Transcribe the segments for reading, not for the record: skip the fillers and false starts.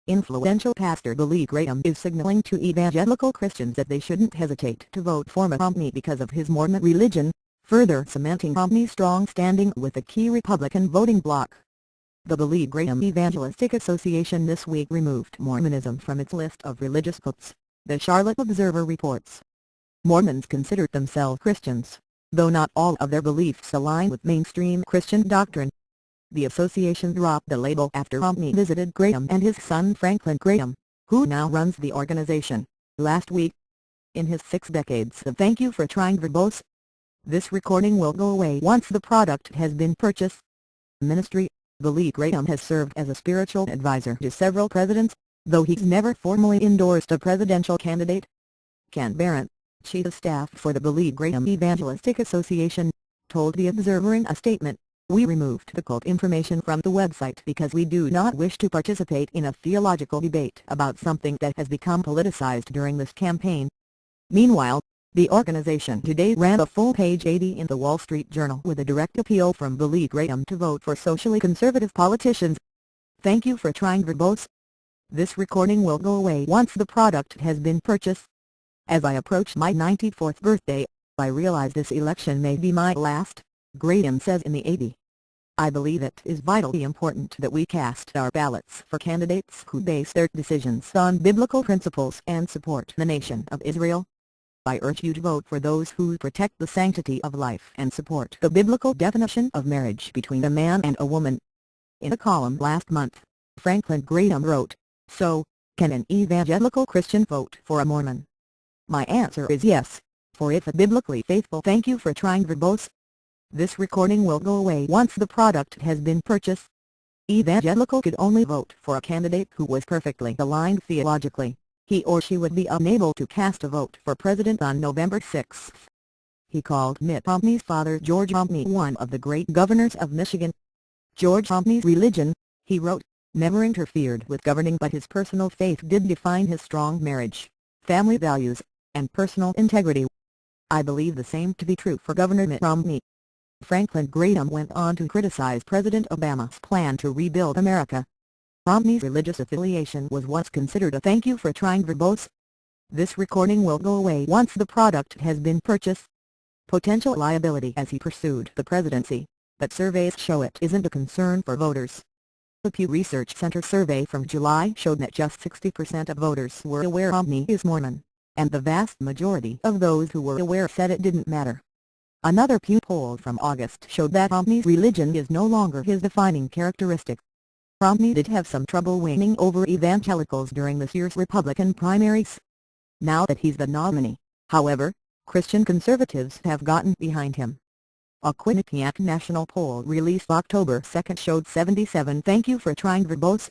Influential pastor Billy Graham is signaling to evangelical Christians that they shouldn't hesitate to vote for Mitt Romney because of his Mormon religion, further cementing Romney's strong standing with a key Republican voting bloc. The Billy Graham Evangelistic Association this week removed Mormonism from its list of religious cults, the Charlotte Observer reports. Mormons consider themselves Christians, though not all of their beliefs align with mainstream Christian doctrine. The association dropped the label after Romney visited Graham and his son Franklin Graham, who now runs the organization, last week. In his 6 decades of "Thank you for trying" verbose, "This recording will go away once the product has been purchased" ministry, Billy Graham has served as a spiritual advisor to several presidents, though he's never formally endorsed a presidential candidate. Ken Barrett, chief of staff for the Billy Graham Evangelistic Association, told The Observer in a statement, "We removed the cult information from the website because we do not wish to participate in a theological debate about something that has become politicized during this campaign." Meanwhile, the organization today ran a full-page ad in the Wall Street Journal with a direct appeal from Billy Graham to vote for socially conservative politicians. "Thank you for trying" verbose. "This recording will go away once the product has been purchased. As I approach my 94th birthday, I realize this election may be my last," Graham says in the ad. "I believe it is vitally important that we cast our ballots for candidates who base their decisions on biblical principles and support the nation of Israel. I urge you to vote for those who protect the sanctity of life and support the biblical definition of marriage between a man and a woman." In a column last month, Franklin Graham wrote, "So, can an evangelical Christian vote for a Mormon? My answer is yes, for if a biblically faithful thank you for trying verbose. This recording will go away once the product has been purchased." Evangelical could only vote for a candidate who was perfectly aligned theologically. He or she would be unable to cast a vote for president on November 6. He called Mitt Romney's father George Romney one of the great governors of Michigan. George Romney's religion, he wrote, never interfered with governing, but his personal faith did define his strong marriage, family values, and personal integrity. I believe the same to be true for Governor Mitt Romney. Franklin Graham went on to criticize President Obama's plan to rebuild America. Romney's religious affiliation was once considered a "thank you for trying" verbose. "This recording will go away once the product has been purchased." Potential liability as he pursued the presidency, but surveys show it isn't a concern for voters. The Pew Research Center survey from July showed that just 60% of voters were aware Romney is Mormon, and the vast majority of those who were aware said it didn't matter. Another Pew poll from August showed that Romney's religion is no longer his defining characteristic. Romney did have some trouble winning over evangelicals during this year's Republican primaries. Now that he's the nominee, however, Christian conservatives have gotten behind him. A Quinnipiac national poll released October 2 showed 77 "thank you for trying" verbose.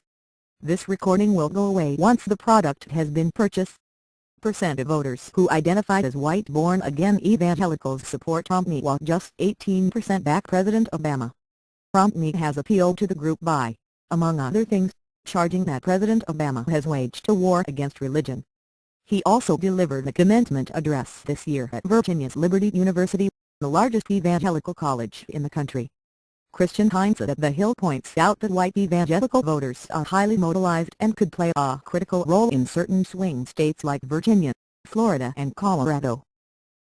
"This recording will go away once the product has been purchased" % of voters who identified as white born-again evangelicals support Romney, while just 18% back President Obama. Romney has appealed to the group by, among other things, charging that President Obama has waged a war against religion. He also delivered a commencement address this year at Virginia's Liberty University, the largest evangelical college in the country. Christian Heinz at The Hill points out that white evangelical voters are highly mobilized and could play a critical role in certain swing states like Virginia, Florida and Colorado.